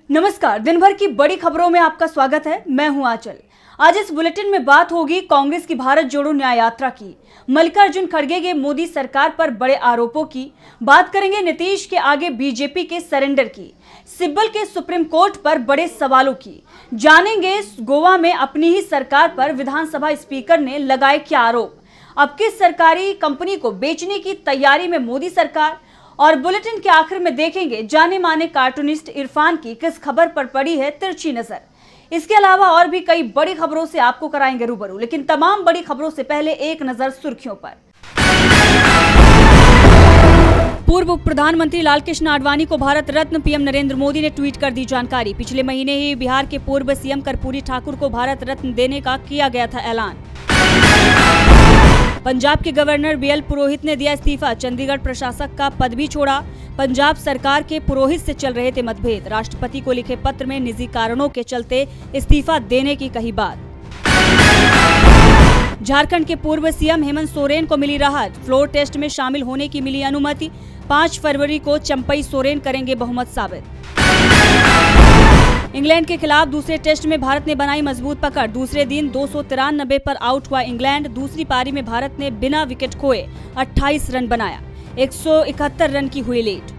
नमस्कार, दिन भर की बड़ी खबरों में आपका स्वागत है। मैं हूं आंचल। आज इस बुलेटिन में बात होगी कांग्रेस की भारत जोड़ो न्याय यात्रा की, मल्लिकार्जुन खड़गे के मोदी सरकार पर बड़े आरोपों की, बात करेंगे नीतीश के आगे बीजेपी के सरेंडर की, सिब्बल के सुप्रीम कोर्ट पर बड़े सवालों की, जानेंगे गोवा में अपनी ही सरकार पर विधानसभा स्पीकर ने लगाए क्या आरोप, अब किस सरकारी कंपनी को बेचने की तैयारी में मोदी सरकार, और बुलेटिन के आखिर में देखेंगे जाने माने कार्टूनिस्ट इरफान की किस खबर पर पड़ी है तिरछी नजर। इसके अलावा और भी कई बड़ी खबरों से आपको कराएंगे रूबरू, लेकिन तमाम बड़ी खबरों से पहले एक नजर सुर्खियों पर। पूर्व प्रधानमंत्री लालकृष्ण आडवाणी को भारत रत्न पीएम नरेंद्र मोदी ने ट्वीट कर दी जानकारी। पिछले महीने ही बिहार के पूर्व सीएम कर्पूरी ठाकुर को भारत रत्न देने का किया गया था ऐलान। पंजाब के गवर्नर बीएल पुरोहित ने दिया इस्तीफा, चंडीगढ़ प्रशासक का पद भी छोड़ा। पंजाब सरकार के पुरोहित से चल रहे थे मतभेद, राष्ट्रपति को लिखे पत्र में निजी कारणों के चलते इस्तीफा देने की कही बात। झारखंड के पूर्व सीएम हेमंत सोरेन को मिली राहत, फ्लोर टेस्ट में शामिल होने की मिली अनुमति। 5 फरवरी को चंपई सोरेन करेंगे बहुमत साबित। इंग्लैंड के खिलाफ दूसरे टेस्ट में भारत ने बनाई मजबूत पकड़, दूसरे दिन 293 पर आउट हुआ इंग्लैंड। दूसरी पारी में भारत ने बिना विकेट खोए 28 रन बनाया, 171 रन की हुई लीड।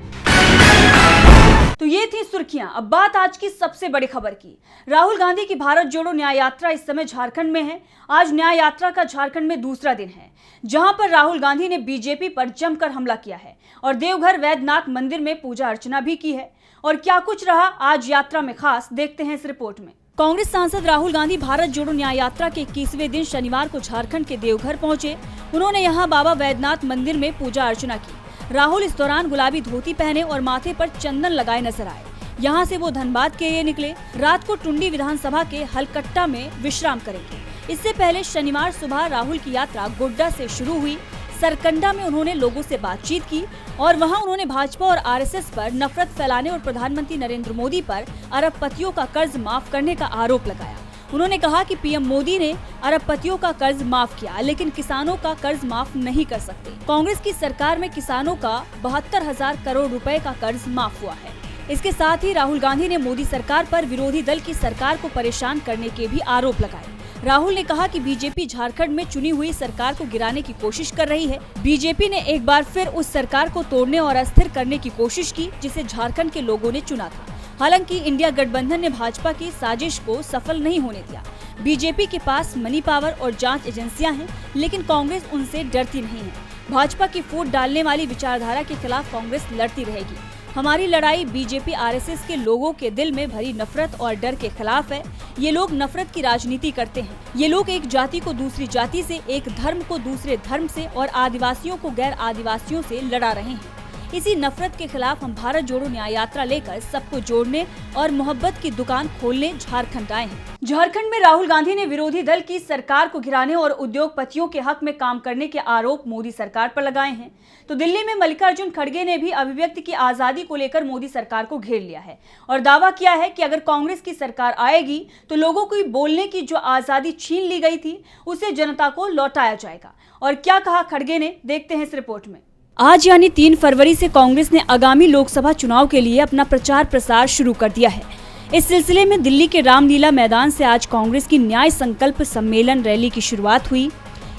तो ये थी सुर्खियां। अब बात आज की सबसे बड़ी खबर की। राहुल गांधी की भारत जोड़ो न्याय यात्रा इस समय झारखंड में है। आज न्याय यात्रा का झारखंड में दूसरा दिन है, जहां पर राहुल गांधी ने बीजेपी पर जमकर हमला किया है और देवघर वैद्यनाथ मंदिर में पूजा अर्चना भी की है। और क्या कुछ रहा आज यात्रा में खास, देखते हैं इस रिपोर्ट में। कांग्रेस सांसद राहुल गांधी भारत जोड़ो न्याय यात्रा के 21वें दिन शनिवार को झारखंड के देवघर पहुंचे। उन्होंने यहां बाबा वैद्यनाथ मंदिर में पूजा अर्चना की। राहुल इस दौरान गुलाबी धोती पहने और माथे पर चंदन लगाए नजर आए। यहाँ से वो धनबाद के लिए निकले। रात को टुंडी विधानसभा के हलकट्टा में विश्राम करेंगे। इससे पहले शनिवार सुबह राहुल की यात्रा गोड्डा से शुरू हुई। सरकंडा में उन्होंने लोगों से बातचीत की और वहां उन्होंने भाजपा और आरएसएस पर नफरत फैलाने और प्रधानमंत्री नरेंद्र मोदी पर अरबपतियों का कर्ज माफ करने का आरोप लगाया। उन्होंने कहा कि पीएम मोदी ने अरबपतियों का कर्ज माफ किया, लेकिन किसानों का कर्ज माफ नहीं कर सकते। कांग्रेस की सरकार में किसानों का 72,000 करोड़ रुपए का कर्ज माफ हुआ है। इसके साथ ही राहुल गांधी ने मोदी सरकार पर विरोधी दल की सरकार को परेशान करने के भी आरोप लगाए। राहुल ने कहा कि बीजेपी झारखंड में चुनी हुई सरकार को गिराने की कोशिश कर रही है। बीजेपी ने एक बार फिर उस सरकार को तोड़ने और अस्थिर करने की कोशिश की जिसे झारखंड के लोगों ने चुना था। हालांकि इंडिया गठबंधन ने भाजपा की साजिश को सफल नहीं होने दिया। बीजेपी के पास मनी पावर और जांच एजेंसियां हैं, लेकिन कांग्रेस उनसे डरती नहीं है। भाजपा की फूट डालने वाली विचारधारा के खिलाफ कांग्रेस लड़ती रहेगी। हमारी लड़ाई बीजेपी आरएसएस के लोगों के दिल में भरी नफरत और डर के खिलाफ है। ये लोग नफरत की राजनीति करते हैं। ये लोग एक जाति को दूसरी जाति से, एक धर्म को दूसरे धर्म से और आदिवासियों को गैर आदिवासियों से लड़ा रहे हैं। इसी नफरत के खिलाफ हम भारत जोड़ो न्याय यात्रा लेकर सबको जोड़ने और मोहब्बत की दुकान खोलने झारखंड आए हैं। झारखंड में राहुल गांधी ने विरोधी दल की सरकार को गिराने और उद्योगपतियों के हक में काम करने के आरोप मोदी सरकार पर लगाए हैं। तो दिल्ली में मल्लिकार्जुन खड़गे ने भी अभिव्यक्ति की आजादी को लेकर मोदी सरकार को घेर लिया है और दावा किया है कि अगर कांग्रेस की सरकार आएगी तो लोगों को बोलने की जो आजादी छीन ली गई थी उसे जनता को लौटाया जाएगा। और क्या कहा खड़गे ने, देखते हैं इस रिपोर्ट में। आज यानी 3 फरवरी से कांग्रेस ने आगामी लोकसभा चुनाव के लिए अपना प्रचार प्रसार शुरू कर दिया है। इस सिलसिले में दिल्ली के रामलीला मैदान से आज कांग्रेस की न्याय संकल्प सम्मेलन रैली की शुरुआत हुई।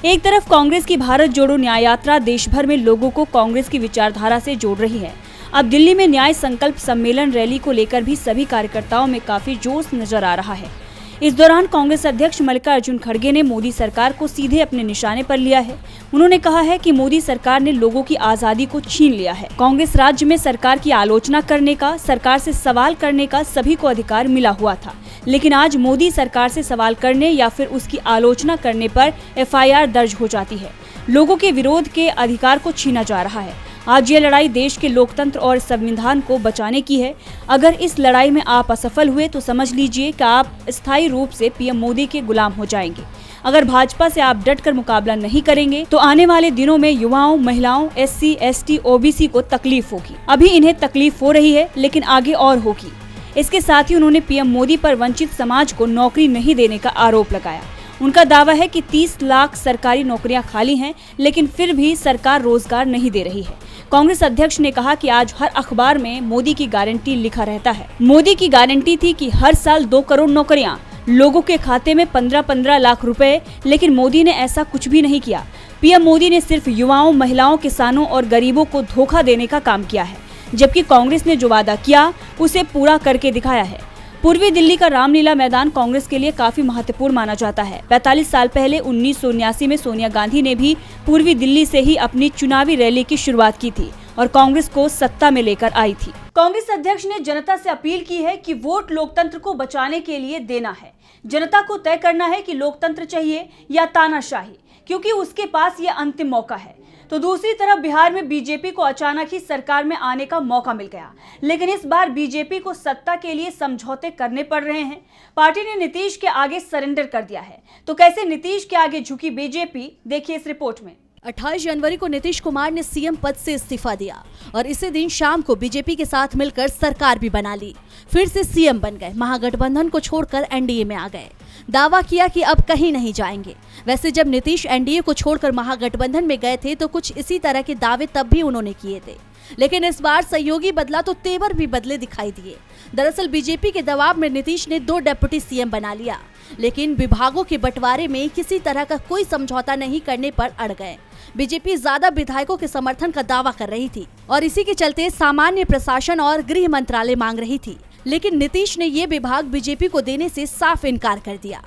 एक तरफ कांग्रेस की भारत जोड़ो न्याय यात्रा देश भर में लोगों को कांग्रेस की विचारधारा से जोड़ रही है। अब दिल्ली में न्याय संकल्प सम्मेलन रैली को लेकर भी सभी कार्यकर्ताओं में काफी जोश नजर आ रहा है। इस दौरान कांग्रेस अध्यक्ष मल्लिकार्जुन खड़गे ने मोदी सरकार को सीधे अपने निशाने पर लिया है। उन्होंने कहा है कि मोदी सरकार ने लोगों की आजादी को छीन लिया है। कांग्रेस राज्य में सरकार की आलोचना करने का, सरकार से सवाल करने का सभी को अधिकार मिला हुआ था, लेकिन आज मोदी सरकार से सवाल करने या फिर उसकी आलोचना करने पर एफआईआर दर्ज हो जाती है। लोगों के विरोध के अधिकार को छीना जा रहा है। आज ये लड़ाई देश के लोकतंत्र और संविधान को बचाने की है। अगर इस लड़ाई में आप असफल हुए तो समझ लीजिए कि आप स्थायी रूप से पीएम मोदी के गुलाम हो जाएंगे। अगर भाजपा से आप डटकर मुकाबला नहीं करेंगे तो आने वाले दिनों में युवाओं, महिलाओं, एससी, एसटी, ओबीसी को तकलीफ होगी। अभी इन्हें तकलीफ हो रही है, लेकिन आगे और होगी। इसके साथ ही उन्होंने पीएम मोदी पर वंचित समाज को नौकरी नहीं देने का आरोप लगाया। उनका दावा है कि 30 लाख सरकारी नौकरियां खाली हैं, लेकिन फिर भी सरकार रोजगार नहीं दे रही है। कांग्रेस अध्यक्ष ने कहा कि आज हर अखबार में मोदी की गारंटी लिखा रहता है। मोदी की गारंटी थी कि हर साल 2 करोड़ नौकरियां, लोगों के खाते में 15-15 लाख रुपए, लेकिन मोदी ने ऐसा कुछ भी नहीं किया। पीएम मोदी ने सिर्फ युवाओं, महिलाओं, किसानों और गरीबों को धोखा देने का काम किया है, जबकि कांग्रेस ने जो वादा किया उसे पूरा करके दिखाया है। पूर्वी दिल्ली का रामलीला मैदान कांग्रेस के लिए काफी महत्वपूर्ण माना जाता है। 45 साल पहले 1979 में सोनिया गांधी ने भी पूर्वी दिल्ली से ही अपनी चुनावी रैली की शुरुआत की थी और कांग्रेस को सत्ता में लेकर आई थी। कांग्रेस अध्यक्ष ने जनता से अपील की है कि वोट लोकतंत्र को बचाने के लिए देना है। जनता को तय करना है कि लोकतंत्र चाहिए या तानाशाही, क्योंकि उसके पास ये अंतिम मौका है। तो दूसरी तरफ बिहार में बीजेपी को अचानक ही सरकार में आने का मौका मिल गया, लेकिन इस बार बीजेपी को सत्ता के लिए समझौते करने पड़ रहे हैं। पार्टी ने नीतीश के आगे सरेंडर कर दिया है। तो कैसे नीतीश के आगे झुकी बीजेपी, देखिए इस रिपोर्ट में। 28 जनवरी को नीतीश कुमार ने सीएम पद से इस्तीफा दिया और इसी दिन शाम को बीजेपी के साथ मिलकर सरकार भी बना ली। फिर से सीएम बन गए, महागठबंधन को छोड़कर एनडीए में आ गए। दावा किया कि अब कहीं नहीं जाएंगे। वैसे जब नीतीश एनडीए को छोड़कर महागठबंधन में गए थे तो कुछ इसी तरह के दावे तब भी उन्होंने किए थे, लेकिन इस बार सहयोगी बदला तो तेवर भी बदले दिखाई दिए। दरअसल बीजेपी के दबाव में नीतीश ने 2 डिप्टी सीएम बना लिया, लेकिन विभागों के बंटवारे में किसी तरह का कोई समझौता नहीं करने पर अड़ गए। बीजेपी ज्यादा विधायकों के समर्थन का दावा कर रही थी और इसी के चलते सामान्य प्रशासन और गृह मंत्रालय मांग रही थी, लेकिन नीतीश ने ये विभाग बीजेपी को देने से साफ इनकार कर दिया।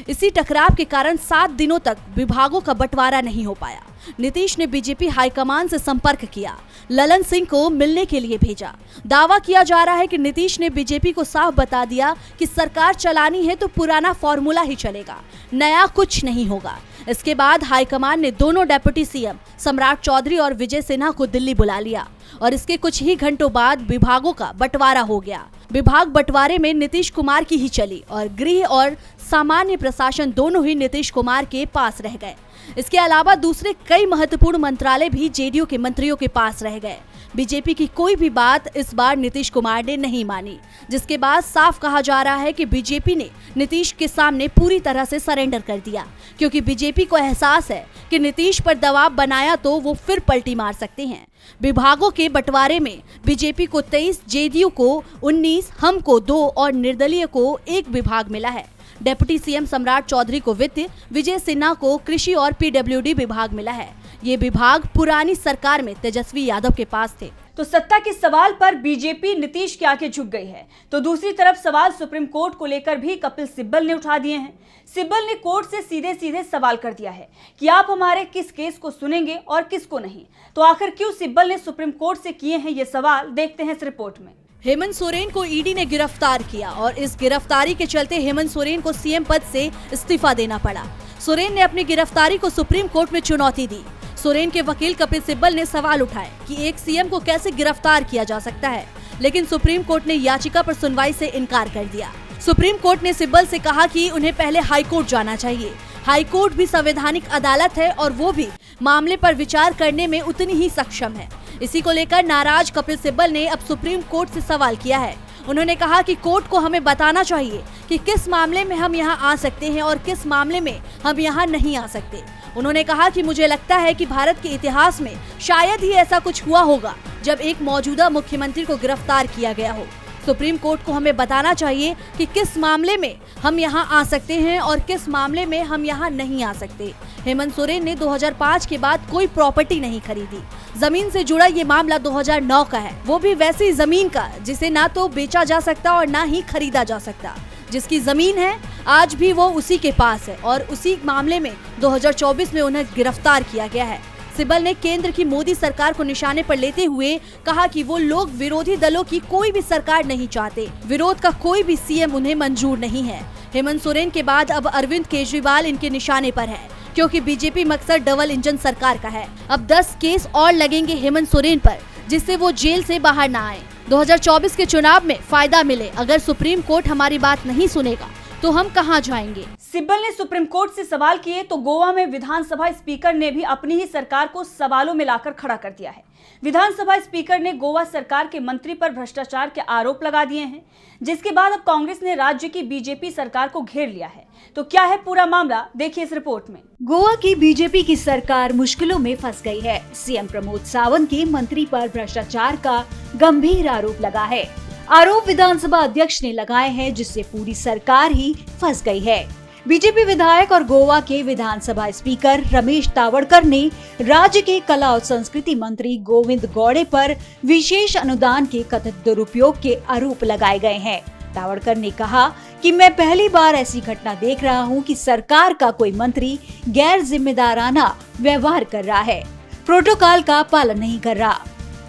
इसी टकराव के कारण 7 दिनों तक विभागों का बंटवारा नहीं हो पाया। नीतीश ने बीजेपी हाईकमान से संपर्क किया, ललन सिंह को मिलने के लिए भेजा। दावा किया जा रहा है कि नीतीश ने बीजेपी को साफ बता दिया कि सरकार चलानी है तो पुराना फॉर्मूला ही चलेगा, नया कुछ नहीं होगा। इसके बाद हाईकमान ने दोनों डिप्टी सीएम सम्राट चौधरी और विजय सिन्हा को दिल्ली बुला लिया और इसके कुछ ही घंटों बाद विभागों का बंटवारा हो गया। विभाग बंटवारे में नीतीश कुमार की ही चली और गृह और सामान्य प्रशासन दोनों ही नीतीश कुमार के पास रह गए। इसके अलावा दूसरे कई महत्वपूर्ण मंत्रालय भी जेडीयू के मंत्रियों के पास रह गए। बीजेपी की कोई भी बात इस बार नीतीश कुमार ने नहीं मानी, जिसके बाद साफ कहा जा रहा है कि बीजेपी ने नीतीश के सामने पूरी तरह से सरेंडर कर दिया, क्योंकि बीजेपी को एहसास है कि नीतीश पर दबाव बनाया तो वो फिर पलटी मार सकते हैं। विभागों के बंटवारे में बीजेपी को 23, जेडीयू को 19, हम को 2 और निर्दलीय को 1 विभाग मिला है। डिप्टी सीएम सम्राट चौधरी को वित्त, विजय सिन्हा को कृषि और पीडब्ल्यूडी विभाग मिला है। ये विभाग पुरानी सरकार में तेजस्वी यादव के पास थे। तो सत्ता के सवाल पर बीजेपी नीतीश के आगे झुक गई है, तो दूसरी तरफ सवाल सुप्रीम कोर्ट को लेकर भी कपिल सिब्बल ने उठा दिए हैं। सिब्बल ने कोर्ट से सीधे सीधे सवाल कर दिया है कि आप हमारे किस केस को सुनेंगे और किसको नहीं। तो आखिर क्यों सिब्बल ने सुप्रीम कोर्ट से किए हैं ये सवाल, देखते हैं इस रिपोर्ट में। हेमंत सोरेन को ईडी ने गिरफ्तार किया और इस गिरफ्तारी के चलते हेमंत सोरेन को सीएम पद से इस्तीफा देना पड़ा। सोरेन ने अपनी गिरफ्तारी को सुप्रीम कोर्ट में चुनौती दी। सोरेन के वकील कपिल सिब्बल ने सवाल उठाए कि एक सीएम को कैसे गिरफ्तार किया जा सकता है, लेकिन सुप्रीम कोर्ट ने याचिका पर सुनवाई से इनकार कर दिया। सुप्रीम कोर्ट ने सिब्बल से कहा कि उन्हें पहले हाई कोर्ट जाना चाहिए। हाई कोर्ट भी संवैधानिक अदालत है और वो भी मामले पर विचार करने में उतनी ही सक्षम है। इसी को लेकर नाराज कपिल सिब्बल ने अब सुप्रीम कोर्ट से सवाल किया है। उन्होंने कहा कि कोर्ट को हमें बताना चाहिए कि किस मामले में हम यहाँ आ सकते हैं और किस मामले में हम यहाँ नहीं आ सकते। उन्होंने कहा कि मुझे लगता है कि भारत के इतिहास में शायद ही ऐसा कुछ हुआ होगा जब एक मौजूदा मुख्यमंत्री को गिरफ्तार किया गया हो। सुप्रीम कोर्ट को हमें बताना चाहिए कि किस मामले में हम यहाँ आ सकते हैं और किस मामले में हम यहाँ नहीं आ सकते। हेमंत सोरेन ने 2005 के बाद कोई प्रॉपर्टी नहीं खरीदी। जमीन से जुड़ा ये मामला 2009 का है, वो भी वैसी जमीन का जिसे ना तो बेचा जा सकता और ना ही खरीदा जा सकता। जिसकी जमीन है आज भी वो उसी के पास है और उसी मामले में 2024 में उन्हें गिरफ्तार किया गया है। सिब्बल ने केंद्र की मोदी सरकार को निशाने पर लेते हुए कहा कि वो लोग विरोधी दलों की कोई भी सरकार नहीं चाहते, विरोध का कोई भी सीएम उन्हें मंजूर नहीं है। हेमंत सोरेन के बाद अब अरविंद केजरीवाल इनके निशाने पर है, क्योंकि बीजेपी मकसद डबल इंजन सरकार का है। अब 10 केस और लगेंगे हेमंत सोरेन पर, जिससे वो जेल से बाहर न आए। 2024 के चुनाव में फायदा मिले। अगर सुप्रीम कोर्ट हमारी बात नहीं सुनेगा तो हम कहां जाएंगे? सिब्बल ने सुप्रीम कोर्ट से सवाल किए तो गोवा में विधानसभा स्पीकर ने भी अपनी ही सरकार को सवालों में लाकर खड़ा कर दिया है। विधानसभा स्पीकर ने गोवा सरकार के मंत्री पर भ्रष्टाचार के आरोप लगा दिए हैं, जिसके बाद अब कांग्रेस ने राज्य की बीजेपी सरकार को घेर लिया है। तो क्या है पूरा मामला, देखिए इस रिपोर्ट में। गोवा की बीजेपी की सरकार मुश्किलों में फंस गई है। सीएम प्रमोद सावंत के मंत्री पर भ्रष्टाचार का गंभीर आरोप लगा है। आरोप विधानसभा अध्यक्ष ने लगाए हैं, जिससे पूरी सरकार ही फंस गई है। बीजेपी विधायक और गोवा के विधानसभा स्पीकर रमेश तावड़कर ने राज्य के कला और संस्कृति मंत्री गोविंद गौड़े पर विशेष अनुदान के कथित दुरुपयोग के आरोप लगाए गए हैं। तावड़कर ने कहा कि मैं पहली बार ऐसी घटना देख रहा हूं कि सरकार का कोई मंत्री गैर जिम्मेदाराना व्यवहार कर रहा है, प्रोटोकॉल का पालन नहीं कर रहा।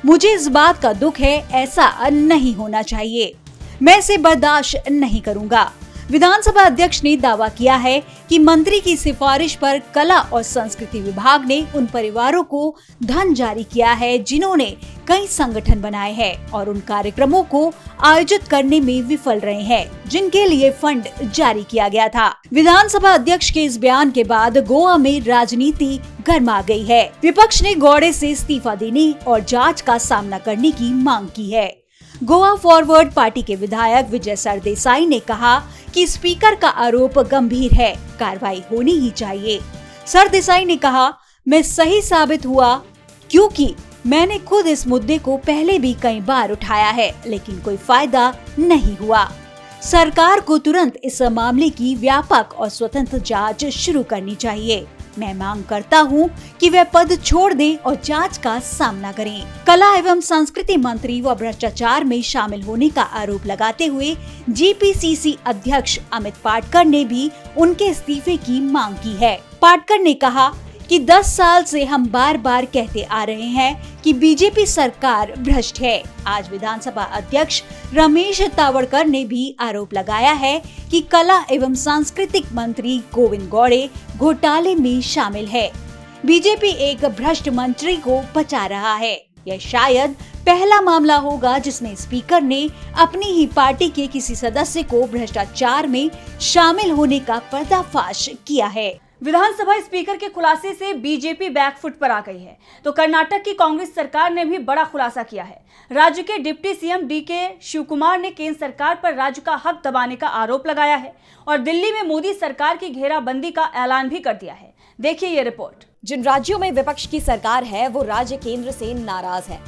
मुझे इस बात का दुख है, ऐसा नहीं होना चाहिए। मैं इसे बर्दाश्त नहीं करूंगा। विधानसभा अध्यक्ष ने दावा किया है कि मंत्री की सिफारिश पर कला और संस्कृति विभाग ने उन परिवारों को धन जारी किया है जिन्होंने कई संगठन बनाए हैं और उन कार्यक्रमों को आयोजित करने में विफल रहे हैं जिनके लिए फंड जारी किया गया था। विधानसभा अध्यक्ष के इस बयान के बाद गोवा में राजनीति गर्मा गई है। विपक्ष ने गौड़े से इस्तीफा देने और जांच का सामना करने की मांग की है। गोवा फॉरवर्ड पार्टी के विधायक विजय सरदेसाई ने कहा कि स्पीकर का आरोप गंभीर है, कार्रवाई होनी ही चाहिए। सरदेसाई ने कहा, मैं सही साबित हुआ क्योंकि मैंने खुद इस मुद्दे को पहले भी कई बार उठाया है, लेकिन कोई फायदा नहीं हुआ। सरकार को तुरंत इस मामले की व्यापक और स्वतंत्र जांच शुरू करनी चाहिए। मैं मांग करता हूं कि वे पद छोड़ दें और जांच का सामना करें। कला एवं संस्कृति मंत्री व भ्रष्टाचार में शामिल होने का आरोप लगाते हुए जीपीसीसी अध्यक्ष अमित पाटकर ने भी उनके इस्तीफे की मांग की है। पाटकर ने कहा कि 10 साल से हम बार बार कहते आ रहे हैं कि बीजेपी सरकार भ्रष्ट है। आज विधानसभा अध्यक्ष रमेश तावड़कर ने भी आरोप लगाया है कि कला एवं सांस्कृतिक मंत्री गोविंद गौड़े घोटाले में शामिल है। बीजेपी एक भ्रष्ट मंत्री को बचा रहा है। यह शायद पहला मामला होगा जिसमें स्पीकर ने अपनी ही पार्टी के किसी सदस्य को भ्रष्टाचार में शामिल होने का पर्दाफाश किया है। विधानसभा स्पीकर के खुलासे से बीजेपी बैकफुट पर आ गई है, तो कर्नाटक की कांग्रेस सरकार ने भी बड़ा खुलासा किया है। राज्य के डिप्टी सीएम डीके शिवकुमार ने केंद्र सरकार पर राज्य का हक दबाने का आरोप लगाया है और दिल्ली में मोदी सरकार की घेराबंदी का ऐलान भी कर दिया है। देखिए ये रिपोर्ट। जिन राज्यों में विपक्ष की सरकार है वो राज्य केंद्र से नाराज है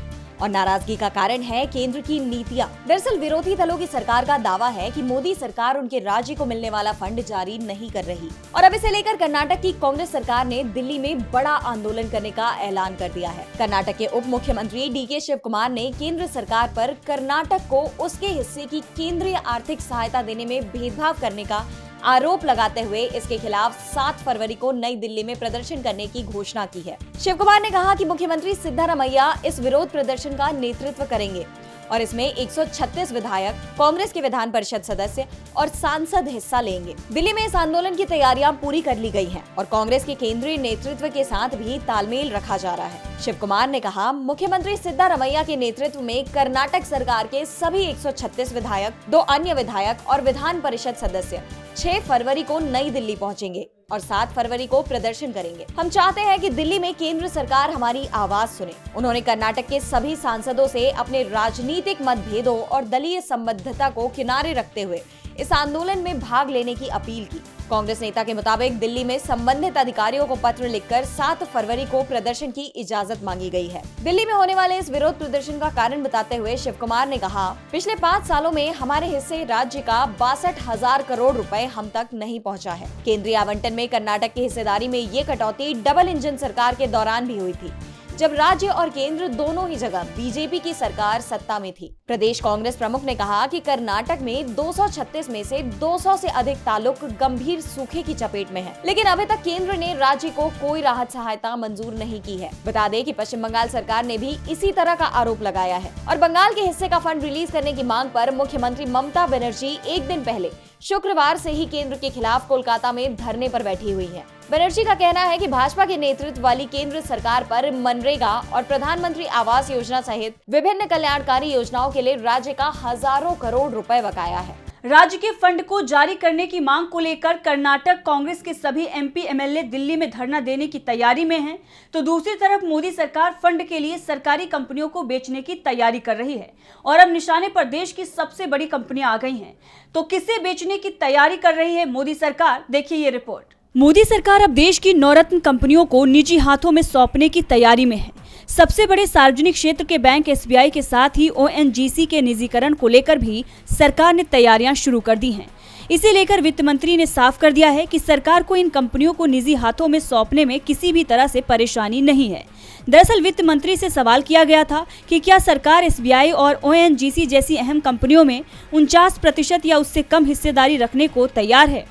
और नाराजगी का कारण है केंद्र की नीतियां। दरअसल विरोधी दलों की सरकार का दावा है कि मोदी सरकार उनके राज्य को मिलने वाला फंड जारी नहीं कर रही और अब इसे लेकर कर्नाटक की कांग्रेस सरकार ने दिल्ली में बड़ा आंदोलन करने का ऐलान कर दिया है। कर्नाटक के उप मुख्यमंत्री डीके शिवकुमार ने केंद्र सरकार पर कर्नाटक को उसके हिस्से की केंद्रीय आर्थिक सहायता देने में भेदभाव करने का आरोप लगाते हुए इसके खिलाफ 7 फरवरी को नई दिल्ली में प्रदर्शन करने की घोषणा की है। शिवकुमार ने कहा कि मुख्यमंत्री सिद्धारमैया इस विरोध प्रदर्शन का नेतृत्व करेंगे और इसमें 136 विधायक, कांग्रेस के विधान परिषद सदस्य और सांसद हिस्सा लेंगे। दिल्ली में इस आंदोलन की तैयारियां पूरी कर ली गई हैं और कांग्रेस के केंद्रीय नेतृत्व के साथ भी तालमेल रखा जा रहा है। शिवकुमार ने कहा, मुख्यमंत्री सिद्धारमैया के नेतृत्व में कर्नाटक सरकार के सभी 136 विधायक, 2 अन्य विधायक और विधान परिषद सदस्य 6 फरवरी को नई दिल्ली पहुंचेंगे और 7 फरवरी को प्रदर्शन करेंगे। हम चाहते हैं कि दिल्ली में केंद्र सरकार हमारी आवाज सुने। उन्होंने कर्नाटक के सभी सांसदों से अपने राजनीतिक मतभेदों और दलीय संबद्धता को किनारे रखते हुए इस आंदोलन में भाग लेने की अपील की। कांग्रेस नेता के मुताबिक दिल्ली में संबंधित अधिकारियों को पत्र लिखकर 7 फरवरी को प्रदर्शन की इजाजत मांगी गई है। दिल्ली में होने वाले इस विरोध प्रदर्शन का कारण बताते हुए शिवकुमार ने कहा, पिछले 5 सालों में हमारे हिस्से राज्य का 62,000 करोड़ रुपए हम तक नहीं पहुंचा है। केंद्रीय आवंटन में कर्नाटक की हिस्सेदारी में ये कटौती डबल इंजन सरकार के दौरान भी हुई थी, जब राज्य और केंद्र दोनों ही जगह बीजेपी की सरकार सत्ता में थी। प्रदेश कांग्रेस प्रमुख ने कहा कि कर्नाटक में 236 में से 200 से अधिक तालुक गंभीर सूखे की चपेट में हैं, लेकिन अभी तक केंद्र ने राज्य को कोई राहत सहायता मंजूर नहीं की है। बता दें कि पश्चिम बंगाल सरकार ने भी इसी तरह का आरोप लगाया है और बंगाल के हिस्से का फंड रिलीज करने की मांग पर मुख्यमंत्री ममता बनर्जी एक दिन पहले शुक्रवार से ही केंद्र के खिलाफ कोलकाता में धरने पर बैठी हुई हैं। बनर्जी का कहना है कि भाजपा के नेतृत्व वाली केंद्र सरकार पर मनरेगा और प्रधानमंत्री आवास योजना सहित विभिन्न कल्याणकारी योजनाओं के लिए राज्य का हजारों करोड़ रुपए बकाया है। राज्य के फंड को जारी करने की मांग को लेकर कर्नाटक कांग्रेस के सभी एमपी एमएलए दिल्ली में धरना देने की तैयारी में हैं, तो दूसरी तरफ मोदी सरकार फंड के लिए सरकारी कंपनियों को बेचने की तैयारी कर रही है और अब निशाने पर देश की सबसे बड़ी कंपनियां आ गई हैं। तो किसे बेचने की तैयारी कर रही है मोदी सरकार, देखिए ये रिपोर्ट। मोदी सरकार अब देश की नवरत्न कंपनियों को निजी हाथों में सौंपने की तैयारी में है। सबसे बड़े सार्वजनिक क्षेत्र के बैंक एसबीआई के साथ ही ओएनजीसी के निजीकरण को लेकर भी सरकार ने तैयारियां शुरू कर दी हैं। इसे लेकर वित्त मंत्री ने साफ कर दिया है कि सरकार को इन कंपनियों को निजी हाथों में सौंपने में किसी भी तरह से परेशानी नहीं है। दरअसल वित्त मंत्री से सवाल किया गया था कि क्या सरकार एसबीआई और ओएनजीसी जैसी अहम कंपनियों में 49% या उससे कम हिस्सेदारी रखने को तैयार है।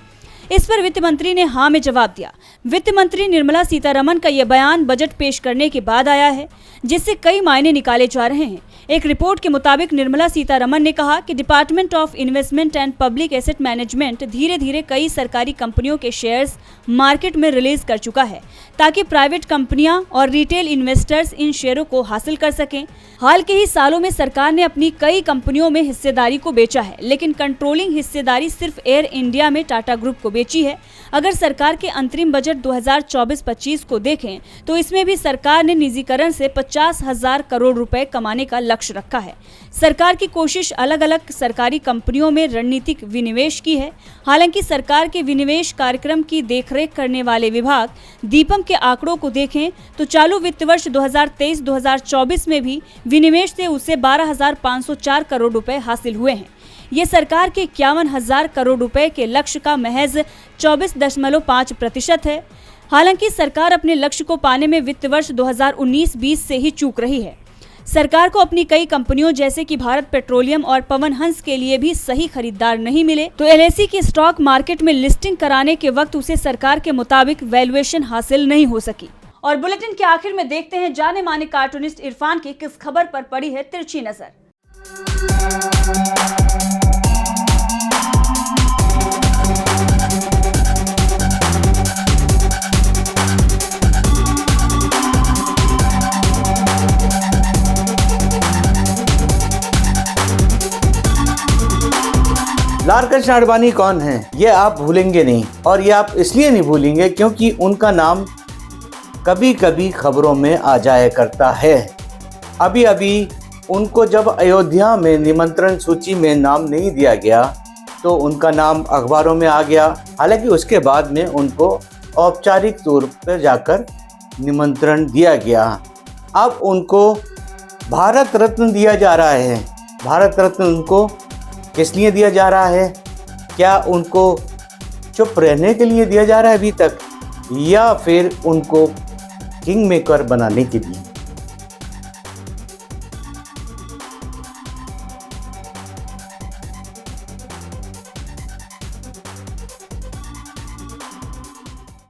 इस पर वित्त मंत्री ने हाँ में जवाब दिया। वित्त मंत्री निर्मला सीतारमण का यह बयान बजट पेश करने के बाद आया है, जिससे कई मायने निकाले जा रहे हैं। एक रिपोर्ट के मुताबिक निर्मला सीतारमण ने कहा कि department of investment and public asset management धीरे धीरे कई सरकारी कंपनियों के शेयर्स मार्केट में रिलीज कर चुका है, ताकि प्राइवेट कंपनियां और रिटेल इन्वेस्टर्स इन शेयरों को हासिल कर सकें। हाल के ही सालों में सरकार ने अपनी कई कंपनियों में हिस्सेदारी को बेचा है, लेकिन कंट्रोलिंग हिस्सेदारी सिर्फ एयर इंडिया में टाटा ग्रुप को बेची है। अगर सरकार के अंतरिम बजट 2024-25 को देखें तो इसमें भी सरकार ने निजीकरण से 50,000 करोड़ रुपए कमाने का लक्ष्य रखा है। सरकार की कोशिश अलग अलग सरकारी कंपनियों में रणनीतिक विनिवेश की है। हालांकि सरकार के विनिवेश कार्यक्रम की देखरेख करने वाले विभाग दीपम के आंकड़ों को देखें तो चालू वित्त वर्ष 2023-2024 में भी विनिवेश से उसे 12,504 करोड़ रुपए हासिल हुए हैं। ये सरकार के 51,000 करोड़ रुपए के लक्ष्य का महज 24.5% है। हालांकि सरकार अपने लक्ष्य को पाने में वित्त वर्ष 2019-20 से ही चूक रही है। सरकार को अपनी कई कंपनियों जैसे कि भारत पेट्रोलियम और पवन हंस के लिए भी सही खरीदार नहीं मिले, तो एलआईसी की स्टॉक मार्केट में लिस्टिंग कराने के वक्त उसे सरकार के मुताबिक वैल्यूएशन हासिल नहीं हो सकी। और बुलेटिन के आखिर में देखते हैं जाने माने कार्टूनिस्ट इरफान की किस खबर पर पड़ी है तिरछी नजर। लालकृष्ण आडवाणी कौन है ये आप भूलेंगे नहीं, और ये आप इसलिए नहीं भूलेंगे क्योंकि उनका नाम कभी कभी खबरों में आ जाया करता है। अभी अभी उनको जब अयोध्या में निमंत्रण सूची में नाम नहीं दिया गया तो उनका नाम अखबारों में आ गया। हालांकि उसके बाद में उनको औपचारिक तौर पर जाकर निमंत्रण दिया गया। अब उनको भारत रत्न दिया जा रहा है। भारत रत्न उनको किस लिए दिया जा रहा है? क्या उनको चुप रहने के लिए दिया जा रहा है अभी तक, या फिर उनको किंग मेकर बनाने के लिए?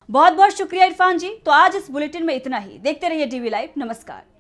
बहुत बहुत शुक्रिया इरफान जी। तो आज इस बुलेटिन में इतना ही। देखते रहिए डीवी लाइव। नमस्कार।